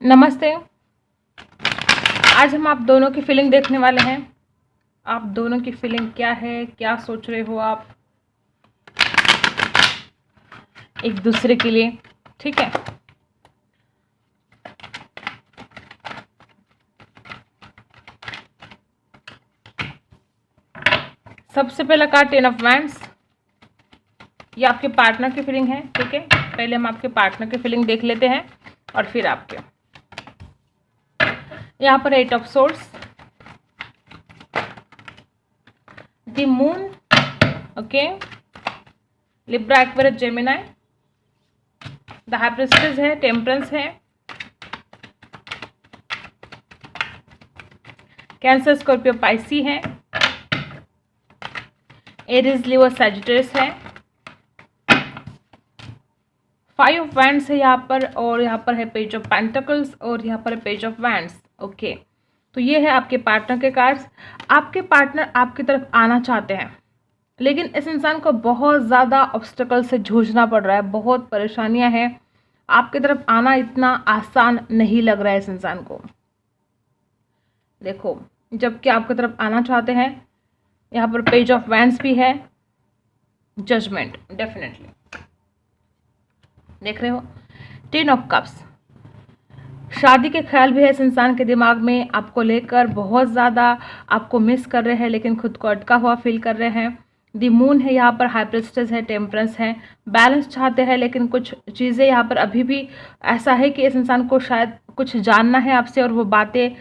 नमस्ते। आज हम आप दोनों की फीलिंग देखने वाले हैं। आप दोनों की फीलिंग क्या है, क्या सोच रहे हो आप एक दूसरे के लिए, ठीक है। सबसे पहला कार्ड 10 ऑफ वैंड्स। ये आपके पार्टनर की फीलिंग है, ठीक है। पहले हम आपके पार्टनर की फीलिंग देख लेते हैं और फिर आपके। यहाँ पर 8 of swords, the moon, okay, Libra, Aquarius, Gemini, the high priestess है, टेम्परेंस है, कैंसर, स्कॉर्पियो, पाइसी है, एरीज, लियो, सैजिटेरियस है, 5 ऑफ वैंड्स है यहाँ पर, और यहाँ पर है पेज ऑफ पेंटिकल्स, और यहाँ पर है पेज ऑफ वैंड्स, ओके। तो ये है आपके पार्टनर के कार्ड्स। आपके पार्टनर आपकी तरफ आना चाहते हैं, लेकिन इस इंसान को बहुत ज़्यादा ऑब्स्टेकल से जूझना पड़ रहा है, बहुत परेशानियां हैं। आपकी तरफ आना इतना आसान नहीं लग रहा है इस इंसान को। देखो, जबकि आपकी तरफ आना चाहते हैं। यहाँ पर पेज ऑफ वैंड्स भी है, जजमेंट, डेफिनेटली देख रहे हो, 10 ऑफ कप्स, शादी के ख्याल भी है इस इंसान के दिमाग में, आपको लेकर बहुत ज़्यादा आपको मिस कर रहे हैं, लेकिन खुद को अटका हुआ फील कर रहे हैं। दी मून है यहाँ पर, हाई प्रिस्टेस है, टेम्परेंस है, बैलेंस चाहते हैं, लेकिन कुछ चीज़ें यहाँ पर अभी भी ऐसा है कि इस इंसान को शायद कुछ जानना है आपसे, और वो बातें,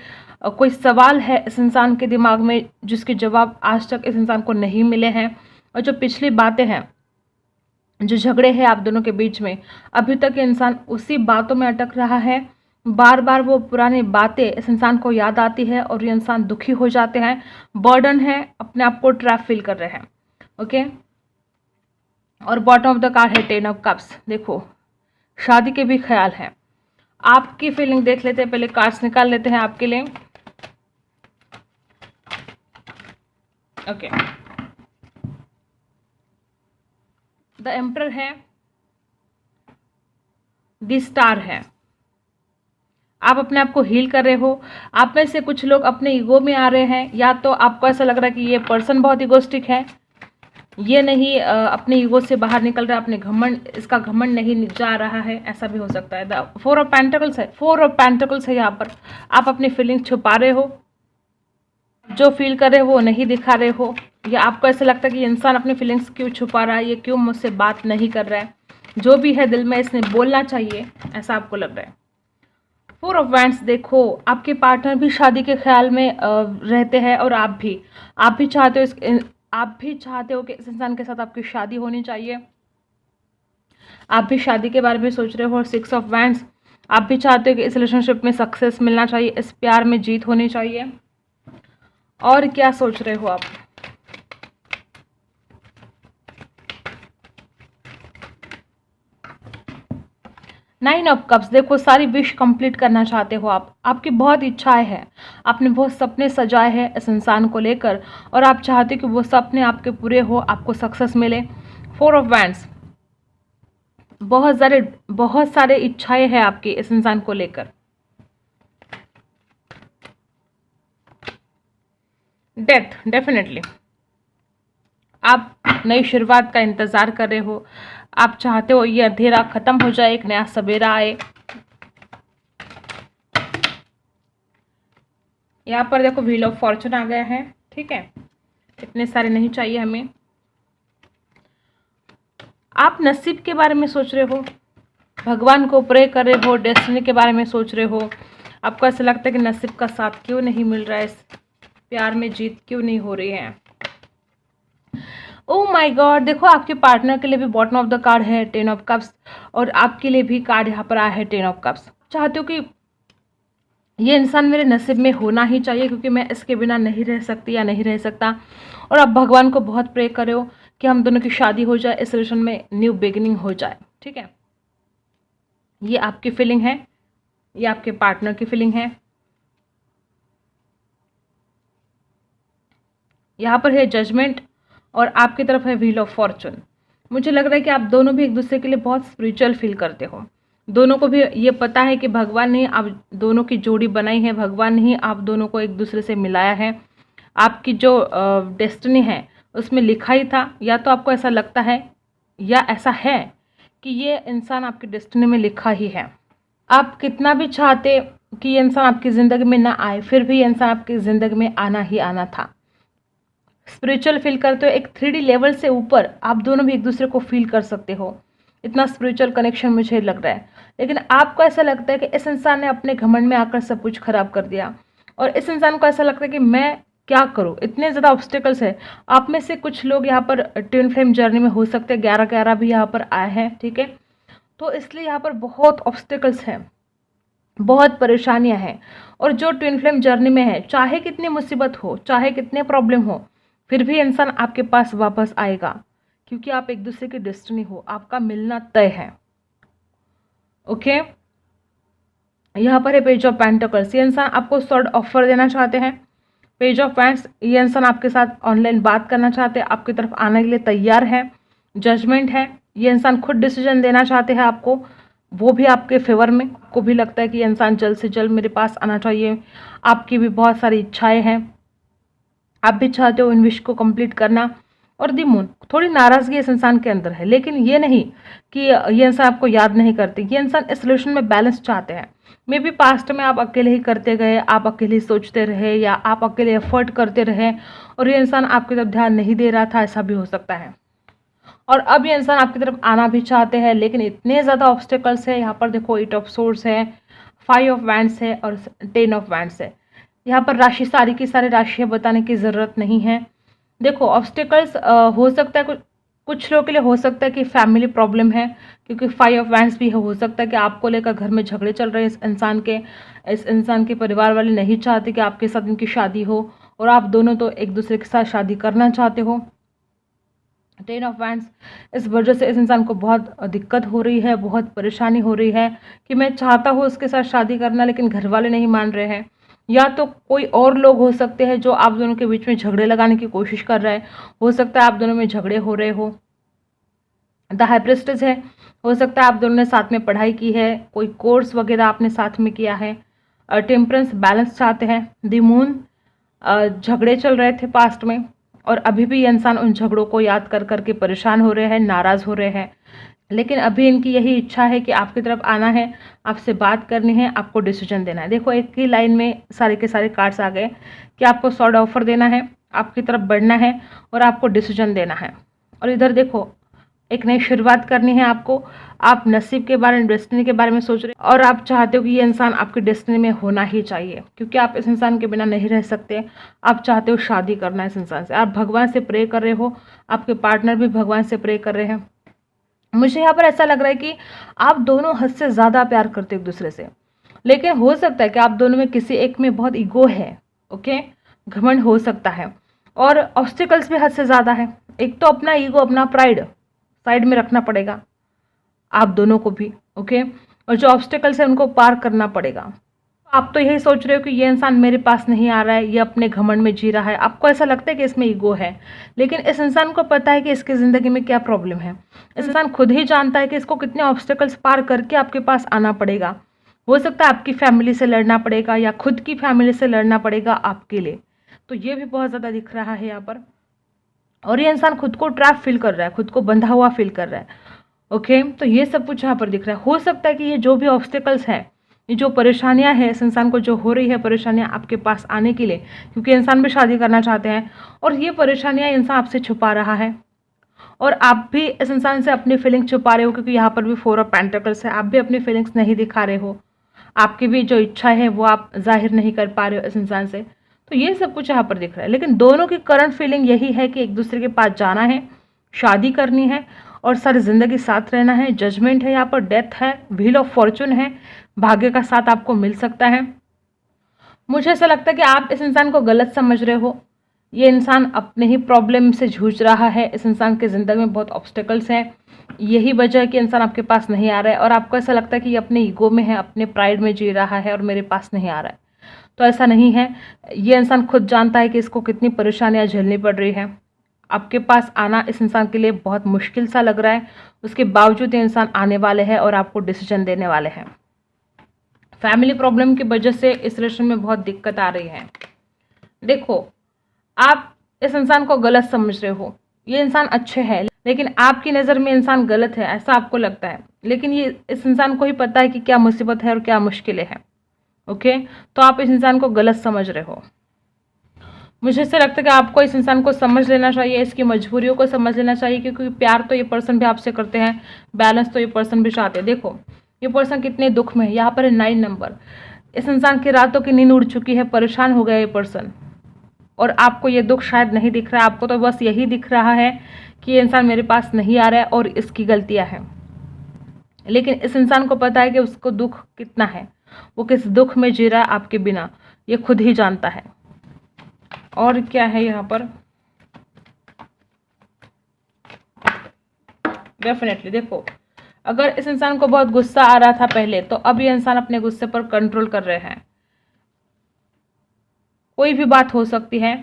कोई सवाल है इस इंसान के दिमाग में जिसके जवाब आज तक इस इंसान को नहीं मिले हैं। और जो पिछली बातें हैं, जो झगड़े हैं आप दोनों के बीच में, अभी तक ये इंसान उसी बातों में अटक रहा है। बार बार वो पुरानी बातें इस इंसान को याद आती है और ये इंसान दुखी हो जाते हैं, बर्डन है, अपने आप को ट्रैप फील कर रहे हैं, ओके। और बॉटम ऑफ द कार्ड है 10 ऑफ कप्स। देखो, शादी के भी ख्याल हैं। आपकी फीलिंग देख लेते हैं, पहले कार्ड्स निकाल लेते हैं आपके लिए, ओके। द एम्परर है, द स्टार है। आप अपने आप को हील कर रहे हो। आप में से कुछ लोग अपने ईगो में आ रहे हैं, या तो आपको ऐसा लग रहा है कि ये पर्सन बहुत ईगोस्टिक है, ये नहीं अपने ईगो से बाहर निकल रहा है, अपने घमंड, इसका घमंड नहीं जा रहा है, ऐसा भी हो सकता है। द 4 ऑफ पेंटिकल्स है, 4 ऑफ पेंटिकल्स है यहाँ पर। आप अपनी फीलिंग छुपा रहे हो, जो फील कर रहे हो वो नहीं दिखा रहे हो, या आपको ऐसा लगता है कि इंसान अपनी फीलिंग्स क्यों छुपा रहा है, ये क्यों मुझसे बात नहीं कर रहा है, जो भी है दिल में इसने बोलना चाहिए, ऐसा आपको लग रहा है। 4 ऑफ वैंड्स, देखो, आपके पार्टनर भी शादी के ख्याल में रहते हैं, और आप भी चाहते हो आप भी चाहते हो कि इस इंसान के साथ आपकी शादी होनी चाहिए। आप भी शादी के बारे में सोच रहे हो। और 6 ऑफ वैंड्स, आप भी चाहते हो कि इस रिलेशनशिप में सक्सेस मिलना चाहिए, इस प्यार में जीत होनी चाहिए। और क्या सोच रहे हो आप? 9 ऑफ कप्स, देखो, सारी विश कंप्लीट करना चाहते हो आप, आपकी बहुत इच्छाएं हैं, आपने बहुत सपने सजाए हैं इस इंसान को लेकर, और आप चाहते हो कि वो सपने आपके पूरे हो, आपको सक्सेस मिले। 4 ऑफ वैंड्स, बहुत सारे इच्छाएं हैं आपकी इस इंसान को लेकर। डेथ, डेफिनेटली आप नई शुरुआत का इंतजार कर रहे हो, आप चाहते हो ये अंधेरा खत्म हो जाए, एक नया सवेरा आए। यहाँ पर देखो, व्हील ऑफ फॉर्चून आ गया है, ठीक है, इतने सारे नहीं चाहिए हमें। आप नसीब के बारे में सोच रहे हो, भगवान को प्रे कर रहे हो, डेस्टिनी के बारे में सोच रहे हो। आपको ऐसा लगता है कि नसीब का साथ क्यों नहीं मिल रहा है, इस प्यार में जीत क्यों नहीं हो रही है। ओह माय गॉड, देखो, आपके पार्टनर के लिए भी बॉटम ऑफ द कार्ड है 10 ऑफ कप्स, और आपके लिए भी कार्ड यहाँ पर आया है 10 ऑफ कप्स। चाहते हो कि ये इंसान मेरे नसीब में होना ही चाहिए, क्योंकि मैं इसके बिना नहीं रह सकती या नहीं रह सकता। और आप भगवान को बहुत प्रे कर रहे हो कि हम दोनों की शादी हो जाए, इस रिलेशन में न्यू बिगिनिंग हो जाए, ठीक है। ये आपकी फीलिंग है, ये आपके पार्टनर की फीलिंग है। यहाँ पर है जजमेंट, और आपकी तरफ है व्हील ऑफ फॉर्चून। मुझे लग रहा है कि आप दोनों भी एक दूसरे के लिए बहुत स्पिरिचुअल फील करते हो। दोनों को भी ये पता है कि भगवान ने आप दोनों की जोड़ी बनाई है, भगवान ने ही आप दोनों को एक दूसरे से मिलाया है। आपकी जो डेस्टिनी है उसमें लिखा ही था, या तो आपको ऐसा लगता है या ऐसा है कि ये इंसान आपकी डेस्टिनी में लिखा ही है। आप कितना भी चाहते कि ये इंसान आपकी ज़िंदगी में ना आए, फिर भी ये इंसान आपकी ज़िंदगी में आना ही आना था। स्पिरिचुअल फील करते हो, एक 3D लेवल से ऊपर आप दोनों भी एक दूसरे को फील कर सकते हो, इतना स्पिरिचुअल कनेक्शन मुझे लग रहा है। लेकिन आपको ऐसा लगता है कि इस इंसान ने अपने घमंड में आकर सब कुछ खराब कर दिया, और इस इंसान को ऐसा लगता है कि मैं क्या करूं, इतने ज़्यादा ऑब्स्टिकल्स है। आप में से कुछ लोग यहाँ पर ट्विन फ्लेम जर्नी में हो सकते हैं, 11-11 भी यहाँ पर आए हैं, ठीक है। तो इसलिए यहाँ पर बहुत ऑब्स्टिकल्स हैं, बहुत परेशानियां हैं। और जो ट्विन फ्लेम जर्नी में है, चाहे कितनी मुसीबत हो, चाहे कितने प्रॉब्लम हो, फिर भी इंसान आपके पास वापस आएगा, क्योंकि आप एक दूसरे की डेस्टिनी हो, आपका मिलना तय है। ओके, यहाँ पर है पेज ऑफ पेंटिकल्स। ये इंसान आपको सॉर्ट ऑफर देना चाहते हैं। पेज ऑफ वैंड्स, ये इंसान आपके साथ ऑनलाइन बात करना चाहते हैं, आपकी तरफ आने के लिए तैयार है। जजमेंट है, ये इंसान खुद डिसीजन देना चाहते हैं आपको, वो भी आपके फेवर में। आपको भी लगता है कि ये इंसान जल्द से जल्द मेरे पास आना चाहिए। आपकी भी बहुत सारी इच्छाएं हैं, आप भी चाहते हो इन विश को कंप्लीट करना। और दी मून, थोड़ी नाराज़गी इस इंसान के अंदर है, लेकिन ये नहीं कि ये इंसान आपको याद नहीं करते। ये इंसान इस रिलेशन में बैलेंस चाहते हैं। मे बी पास्ट में आप अकेले ही करते गए, आप अकेले ही सोचते रहे, या आप अकेले एफर्ट करते रहे और ये इंसान आपकी तरफ ध्यान नहीं दे रहा था, ऐसा भी हो सकता है। और अब ये इंसान आपकी तरफ आना भी चाहते हैं, लेकिन इतने ज़्यादा ऑब्स्टिकल्स है। यहाँ पर देखो 8 ऑफ सोर्ड्स है, 5 ऑफ वैंड्स है और 10 ऑफ वैंड्स है। यहाँ पर राशि, सारी की सारी राशियाँ बताने की ज़रूरत नहीं है। देखो ऑब्स्टिकल्स हो सकता है कुछ लोगों के लिए, हो सकता है कि फैमिली प्रॉब्लम है, क्योंकि 5 ऑफ वैंड्स भी हो सकता है कि आपको लेकर घर में झगड़े चल रहे हैं। इस इंसान के परिवार वाले नहीं चाहते कि आपके साथ इनकी शादी हो, और आप दोनों तो एक दूसरे के साथ शादी करना चाहते हो। 10 ऑफ वैंड्स, इस वजह से इस इंसान को बहुत दिक्कत हो रही है, बहुत परेशानी हो रही है कि मैं चाहता हूँ उसके साथ शादी करना, लेकिन घर वाले नहीं मान रहे हैं। या तो कोई और लोग हो सकते हैं जो आप दोनों के बीच में झगड़े लगाने की कोशिश कर रहे हैं। हो सकता है आप दोनों में झगड़े हो रहे हो। द हाई प्रिस्टेस है, हो सकता है आप दोनों ने साथ में पढ़ाई की है, कोई कोर्स वगैरह आपने साथ में किया है। टेम्परेंस, बैलेंस चाहते हैं। द मून, झगड़े चल रहे थे पास्ट में, और अभी भी ये इंसान उन झगड़ों को याद कर करके परेशान हो रहे हैं, नाराज़ हो रहे हैं। लेकिन अभी इनकी यही इच्छा है कि आपकी तरफ आना है, आपसे बात करनी है, आपको डिसीजन देना है। देखो एक ही लाइन में सारे के सारे कार्ड्स आ गए कि आपको सॉर्ट ऑफर देना है, आपकी तरफ बढ़ना है और आपको डिसीजन देना है। और इधर देखो एक नई शुरुआत करनी है आपको। आप नसीब के बारे में, डेस्टिनी के बारे में सोच रहे हैं, और आप चाहते हो कि ये इंसान आपकी डेस्टिनी में होना ही चाहिए, क्योंकि आप इस इंसान के बिना नहीं रह सकते। आप चाहते हो शादी करना इस इंसान से, आप भगवान से प्रे कर रहे हो, आपके पार्टनर भी भगवान से प्रे कर रहे हैं। मुझे यहाँ पर ऐसा लग रहा है कि आप दोनों हद से ज़्यादा प्यार करते हो एक दूसरे से, लेकिन हो सकता है कि आप दोनों में किसी एक में बहुत ईगो है। ओके, घमंड हो सकता है, और ऑब्स्टिकल्स भी हद से ज़्यादा है। एक तो अपना ईगो, अपना प्राइड साइड में रखना पड़ेगा आप दोनों को भी। ओके, और जो ऑब्स्टिकल्स है उनको पार करना पड़ेगा। आप तो यही सोच रहे हो कि ये इंसान मेरे पास नहीं आ रहा है, ये अपने घमंड में जी रहा है, आपको ऐसा लगता है कि इसमें ईगो है, लेकिन इस इंसान को पता है कि इसकी ज़िंदगी में क्या प्रॉब्लम है। इस इंसान खुद ही जानता है कि इसको कितने ऑब्स्टिकल्स पार करके आपके पास आना पड़ेगा। हो सकता है आपकी फैमिली से लड़ना पड़ेगा, या खुद की फैमिली से लड़ना पड़ेगा आपके लिए। तो ये भी बहुत ज़्यादा दिख रहा है यहाँ पर। और ये इंसान खुद को ट्रैप फील कर रहा है, खुद को बंधा हुआ फील कर रहा है। ओके, तो ये सब कुछ यहाँ पर दिख रहा है। हो सकता है कि ये जो भी ऑब्स्टिकल्स हैं, ये जो परेशानियां हैं, इस इंसान को जो हो रही है परेशानियां आपके पास आने के लिए, क्योंकि इंसान भी शादी करना चाहते हैं, और ये परेशानियां इंसान आपसे छुपा रहा है, और आप भी इस इंसान से अपनी फीलिंग्स छुपा रहे हो, क्योंकि यहाँ पर भी 4 ऑफ पेंटिकल्स है। आप भी अपनी फीलिंग्स नहीं दिखा रहे हो, आपकी भी जो इच्छा है वो आप जाहिर नहीं कर पा रहे हो इस इंसान से। तो ये सब कुछ यहाँ पर दिख रहा है, लेकिन दोनों की करंट फीलिंग यही है कि एक दूसरे के पास जाना है, शादी करनी है और सारी ज़िंदगी साथ रहना है। जजमेंट है यहाँ पर, डेथ है, व्हील ऑफ फॉर्चून है, भाग्य का साथ आपको मिल सकता है। मुझे ऐसा लगता है कि आप इस इंसान को गलत समझ रहे हो। ये इंसान अपने ही प्रॉब्लम से जूझ रहा है, इस इंसान की ज़िंदगी में बहुत ऑब्स्टिकल्स हैं, यही वजह है कि इंसान आपके पास नहीं आ रहा है, और आपको ऐसा लगता है कि ये अपने ईगो में है, अपने प्राइड में जी रहा है और मेरे पास नहीं आ रहा है। तो ऐसा नहीं है। ये इंसान खुद जानता है कि इसको कितनी परेशानियां झेलनी पड़ रही है, आपके पास आना इस इंसान के लिए बहुत मुश्किल सा लग रहा है, उसके बावजूद ये इंसान आने वाले हैं और आपको डिसीजन देने वाले हैं। फैमिली प्रॉब्लम की वजह से इस रिलेशन में बहुत दिक्कत आ रही है। देखो, आप इस इंसान को गलत समझ रहे हो, ये इंसान अच्छे है लेकिन आपकी नज़र में इंसान गलत है ऐसा आपको लगता है, लेकिन ये इस इंसान को ही पता है कि क्या मुसीबत है और क्या मुश्किलें हैं। ओके, तो आप इस इंसान को गलत समझ रहे हो। मुझे ऐसा लगता है कि आपको इस इंसान को समझ लेना चाहिए, इसकी मजबूरियों को समझ लेना चाहिए, क्योंकि प्यार तो ये पर्सन भी आपसे करते हैं, बैलेंस तो ये पर्सन भी चाहते हैं। देखो ये पर्सन कितने दुख में है, यहाँ पर है 9 नंबर। इस इंसान की रातों की नींद उड़ चुकी है, परेशान हो गया ये पर्सन, और आपको ये दुख शायद नहीं दिख रहा है। आपको तो बस यही दिख रहा है कि ये इंसान मेरे पास नहीं आ रहा है और इसकी गलतियां हैं, लेकिन इस इंसान को पता है कि उसको दुख कितना है, वो किस दुख में जी रहा है आपके बिना, ये खुद ही जानता है। और क्या है यहाँ पर, डेफिनेटली देखो, अगर इस इंसान को बहुत गुस्सा आ रहा था पहले, तो अब ये इंसान अपने गुस्से पर कंट्रोल कर रहे हैं। कोई भी बात हो सकती है।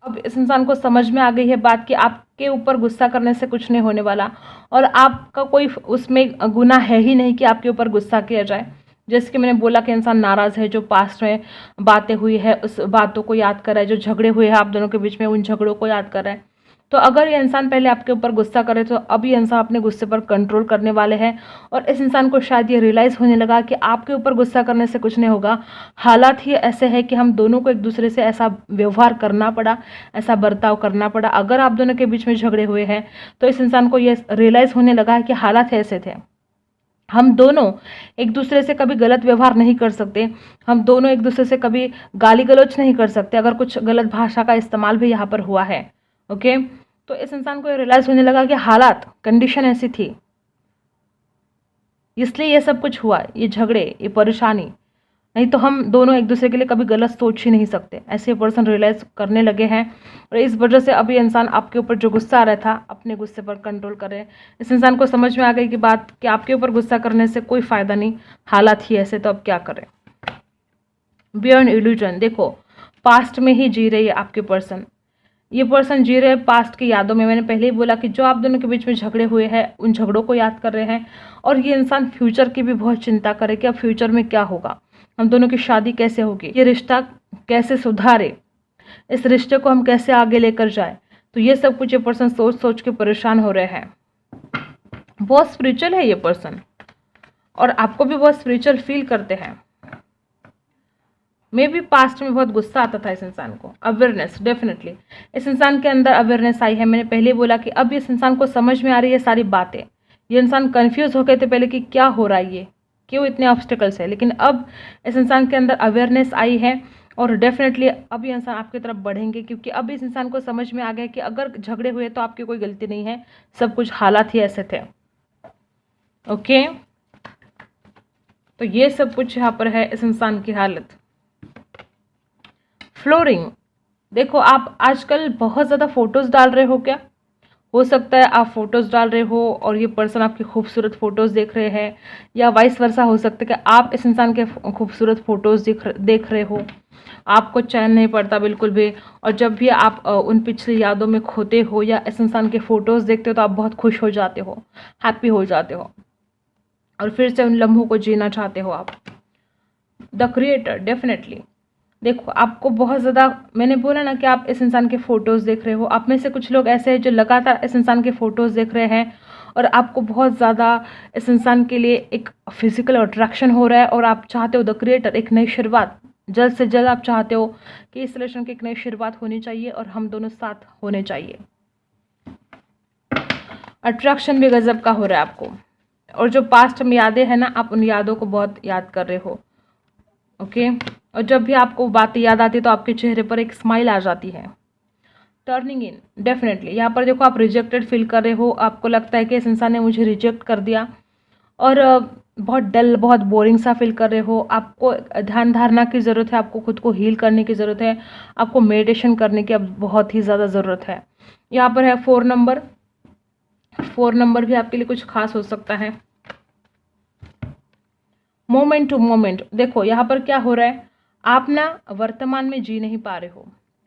अब इस इंसान को समझ में आ गई है बात कि आपके ऊपर गुस्सा करने से कुछ नहीं होने वाला, और आपका कोई उसमें गुनाह है ही नहीं कि आपके ऊपर गुस्सा किया जाए। जैसे कि मैंने बोला कि इंसान नाराज़ है, जो पास्ट में बातें हुई है उस बातों को याद कर रहा है, जो झगड़े हुए हैं आप दोनों के बीच में उन झगड़ों को याद कर रहा है। तो अगर ये इंसान पहले आपके ऊपर गुस्सा करे, तो अब ये इंसान अपने गुस्से पर कंट्रोल करने वाले हैं, और इस इंसान को शायद ये रियलाइज़ होने लगा कि आपके ऊपर गुस्सा करने से कुछ नहीं होगा। हालात ही ऐसे है कि हम दोनों को एक दूसरे से ऐसा व्यवहार करना पड़ा, ऐसा बर्ताव करना पड़ा। अगर आप दोनों के बीच में झगड़े हुए हैं, तो इस इंसान को ये रियलाइज़ होने लगा है कि हालात ऐसे थे। हम दोनों एक दूसरे से कभी गलत व्यवहार नहीं कर सकते, हम दोनों एक दूसरे से कभी गाली गलौज नहीं कर सकते, अगर कुछ गलत भाषा का इस्तेमाल भी यहाँ पर हुआ है। ओके, तो इस इंसान को ये रियलाइज़ होने लगा कि हालात, कंडीशन ऐसी थी, इसलिए ये सब कुछ हुआ, ये झगड़े, ये परेशानी। नहीं तो हम दोनों एक दूसरे के लिए कभी गलत सोच ही नहीं सकते। ऐसे पर्सन रियलाइज़ करने लगे हैं, और इस वजह से अभी इंसान आपके ऊपर जो गुस्सा आ रहा था, अपने गुस्से पर कंट्रोल करे। इस इंसान को समझ में आ गई कि बात कि आपके ऊपर गुस्सा करने से कोई फ़ायदा नहीं, हालात ही ऐसे, तो अब क्या करें। बियॉन्ड इल्यूजन, देखो पास्ट में ही जी रही है आपके पर्सन। ये पर्सन जी रहे हैं पास्ट की यादों में। मैंने पहले ही बोला कि जो आप दोनों के बीच में झगड़े हुए हैं, उन झगड़ों को याद कर रहे हैं, और ये इंसान फ्यूचर की भी बहुत चिंता करे कि अब फ्यूचर में क्या होगा, हम दोनों की शादी कैसे होगी, ये रिश्ता कैसे सुधारे, इस रिश्ते को हम कैसे आगे लेकर जाए। तो ये सब कुछ ये पर्सन सोच सोच के परेशान हो रहे हैं। बहुत स्पिरिचुअल है ये पर्सन, और आपको भी बहुत स्पिरिचुअल फील करते हैं। मे भी पास्ट में बहुत गुस्सा आता था इस इंसान को। अवेयरनेस, डेफिनेटली इस इंसान के अंदर अवेयरनेस आई है। मैंने पहले बोला कि अब इस इंसान को समझ में आ रही है सारी बातें। ये इंसान कंफ्यूज हो गए थे पहले कि क्या हो रहा है, ये क्यों इतने ऑब्स्टिकल्स है, लेकिन अब इस इंसान के अंदर अवेयरनेस आई है, और डेफिनेटली अब ये इंसान आपकी तरफ बढ़ेंगे, क्योंकि अब इस इंसान को समझ में आ गया कि अगर झगड़े हुए तो आपकी कोई गलती नहीं है, सब कुछ हालात ही ऐसे थे। ओके, तो ये सब कुछ यहाँ पर है इस इंसान की हालत। फ्लोरिंग, देखो आप आजकल बहुत ज़्यादा फोटोज़ डाल रहे हो क्या? हो सकता है आप फोटोज़ डाल रहे हो और ये पर्सन आपकी खूबसूरत फ़ोटोज़ देख रहे हैं, या वाइस वर्सा हो सकता है कि आप इस इंसान के खूबसूरत फ़ोटोज़ देख रहे हो। आपको चैन नहीं पड़ता बिल्कुल भी, और जब भी आप उन पिछली यादों में खोते हो या इस इंसान के फ़ोटोज़ देखते हो, तो आप बहुत खुश हो जाते हो, हैप्पी हो जाते हो, और फिर से उन लम्हों को जीना चाहते हो आप। द क्रिएटर, डेफिनेटली देखो आपको बहुत ज़्यादा, मैंने बोला ना कि आप इस इंसान के फ़ोटोज़ देख रहे हो। आप में से कुछ लोग ऐसे हैं जो लगातार इस इंसान के फ़ोटोज़ देख रहे हैं, और आपको बहुत ज़्यादा इस इंसान के लिए एक फिजिकल अट्रैक्शन हो रहा है, और आप चाहते हो द क्रिएटर एक नई शुरुआत, जल्द से जल्द आप चाहते हो कि इस रिलेशन की एक नई शुरुआत होनी चाहिए और हम दोनों साथ होने चाहिए। अट्रैक्शन भी गजब का हो रहा है आपको, और जो पास्ट में यादें हैं ना, आप उन यादों को बहुत याद कर रहे हो। ओके, और जब भी आपको बातें याद आती है तो आपके चेहरे पर एक स्माइल आ जाती है। टर्निंग इन, डेफिनेटली यहाँ पर देखो आप रिजेक्टेड फील कर रहे हो। आपको लगता है कि इस इंसान ने मुझे रिजेक्ट कर दिया, और बहुत डल, बहुत बोरिंग सा फील कर रहे हो। आपको ध्यान धारणा की ज़रूरत है, आपको खुद को हील करने की ज़रूरत है, आपको मेडिटेशन करने की अब बहुत ही ज़्यादा ज़रूरत है। यहाँ पर है 4 नंबर। 4 नंबर भी आपके लिए कुछ खास हो सकता है। मोमेंट टू मोमेंट, देखो यहाँ पर क्या हो रहा है, आप ना वर्तमान में जी नहीं पा रहे हो,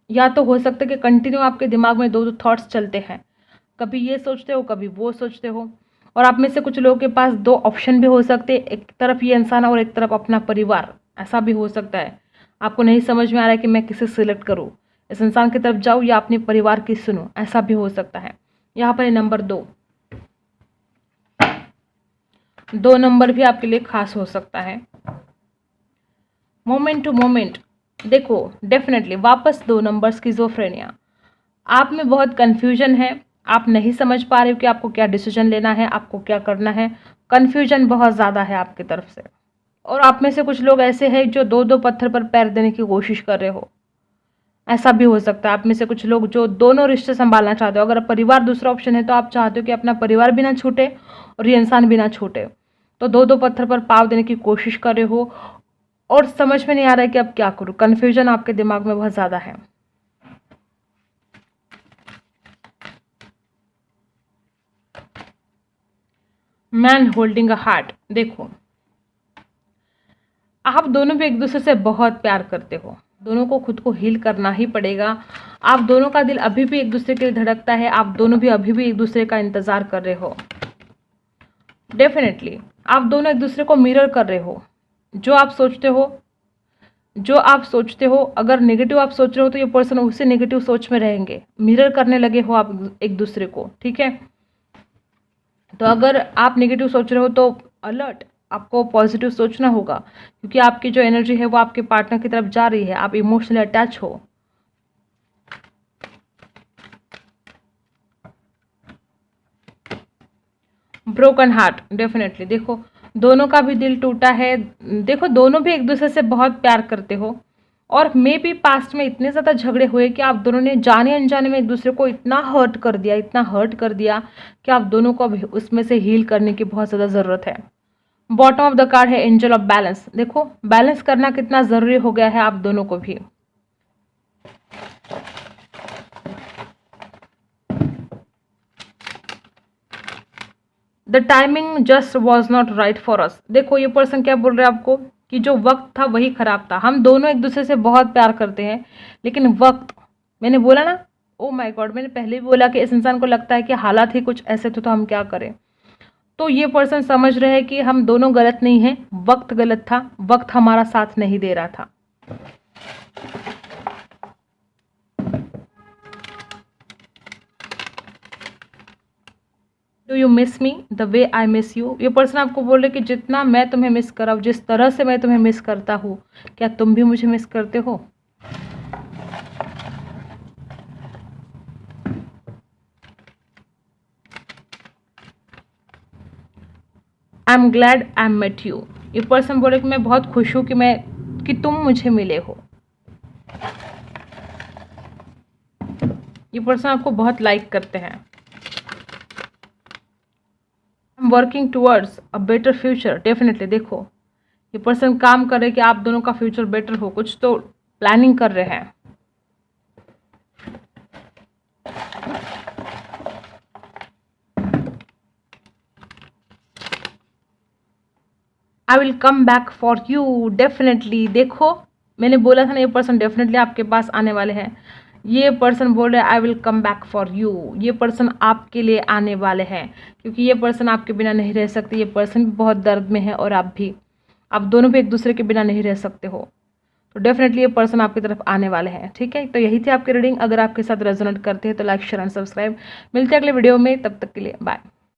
या तो हो सकता है कि कंटिन्यू आपके दिमाग में दो दो थॉट्स चलते हैं, कभी ये सोचते हो कभी वो सोचते हो। और आप में से कुछ लोगों के पास दो ऑप्शन भी हो सकते हैं, एक तरफ ये इंसान और एक तरफ अपना परिवार, ऐसा भी हो सकता है। आपको नहीं समझ में आ रहा है कि मैं किसे सिलेक्ट करूँ, इस इंसान की तरफ जाऊँ या अपने परिवार की सुनूँ, ऐसा भी हो सकता है। यहाँ पर नंबर 2 नंबर भी आपके लिए खास हो सकता है। मोमेंट टू मोमेंट देखो, डेफिनेटली वापस 2 नंबर स्किज़ोफ्रेनिया। आप में बहुत कन्फ्यूजन है, आप नहीं समझ पा रहे हो कि आपको क्या डिसीजन लेना है, आपको क्या करना है। कन्फ्यूजन बहुत ज़्यादा है आपकी तरफ से। और आप में से कुछ लोग ऐसे हैं जो दो दो पत्थर पर पैर देने की कोशिश कर रहे हो, ऐसा भी हो सकता है। आप में से कुछ लोग जो दोनों रिश्ते संभालना चाहते हो, अगर परिवार दूसरा ऑप्शन है तो आप चाहते हो कि अपना परिवार भी ना छूटे और ये इंसान भी ना छूटे, तो दो दो पत्थर पर पाँव देने की कोशिश कर रहे हो और समझ में नहीं आ रहा है कि अब क्या करूँ। कन्फ्यूजन आपके दिमाग में बहुत ज़्यादा है। मैन होल्डिंग अ हार्ट देखो, आप दोनों भी एक दूसरे से बहुत प्यार करते हो, दोनों को खुद को हील करना ही पड़ेगा। आप दोनों का दिल अभी भी एक दूसरे के लिए धड़कता है, आप दोनों भी अभी भी एक दूसरे का इंतज़ार कर रहे हो। डेफिनेटली आप दोनों एक दूसरे को मिरर कर रहे हो। जो आप सोचते हो, अगर नेगेटिव आप सोच रहे हो तो ये पर्सन उसी नेगेटिव सोच में रहेंगे। मिरर करने लगे हो आप एक दूसरे को, ठीक है। तो अगर आप नेगेटिव सोच रहे हो तो अलर्ट, आपको पॉजिटिव सोचना होगा, क्योंकि आपकी जो एनर्जी है वो आपके पार्टनर की तरफ जा रही है। आप इमोशनली अटैच हो। ब्रोकन हार्ट डेफिनेटली देखो, दोनों का भी दिल टूटा है। देखो, दोनों भी एक दूसरे से बहुत प्यार करते हो और मे बी पास्ट में इतने ज़्यादा झगड़े हुए कि आप दोनों ने जाने अनजाने में एक दूसरे को इतना हर्ट कर दिया, इतना हर्ट कर दिया कि आप दोनों को अब उसमें से हील करने की बहुत ज़्यादा ज़रूरत है। बॉटम ऑफ द कार्ड है एंजल ऑफ बैलेंस। देखो, बैलेंस करना कितना ज़रूरी हो गया है आप दोनों को भी। The timing just was not right for us. देखो, ये पर्सन क्या बोल रहे हैं आपको कि जो वक्त था वही खराब था। हम दोनों एक दूसरे से बहुत प्यार करते हैं, लेकिन वक्त, मैंने बोला ना, ओ माय गॉड, मैंने पहले भी बोला कि इस इंसान को लगता है कि हालात ही कुछ ऐसे थे तो हम क्या करें। तो ये पर्सन समझ रहे हैं कि हम दोनों गलत नहीं हैं, वक्त गलत था, वक्त हमारा साथ नहीं दे रहा था। Do you miss me the way I miss you. ये पर्सन आपको बोल रहे कि जितना मैं तुम्हें मिस कर रहा हूँ, जिस तरह से मैं तुम्हें मिस करता हूँ, क्या तुम भी मुझे मिस करते हो। I am glad I am met you. ये पर्सन बोले कि मैं बहुत खुश हूँ कि तुम मुझे मिले हो। ये पर्सन आपको बहुत लाइक करते हैं। I am working towards a better future. Definitely देखो, ये पर्सन काम कर रहे कि आप दोनों का फ्यूचर बेटर हो, कुछ तो प्लानिंग कर रहे हैं। I will come back for you. Definitely देखो, मैंने बोला था ना, ये पर्सन डेफिनेटली आपके पास आने वाले हैं। ये पर्सन बोल रहे हैं I will come back for you. ये पर्सन आपके लिए आने वाले हैं, क्योंकि ये पर्सन आपके बिना नहीं रह सकते। ये पर्सन भी बहुत दर्द में है और आप भी, आप दोनों भी एक दूसरे के बिना नहीं रह सकते हो। तो डेफिनेटली ये पर्सन आपकी तरफ आने वाले हैं, ठीक है। तो यही थी आपकी रीडिंग। अगर आपके साथ रेजोनेट करते हैं तो लाइक शेयर एंड सब्सक्राइब। मिलते हैं अगले वीडियो में, तब तक के लिए बाय।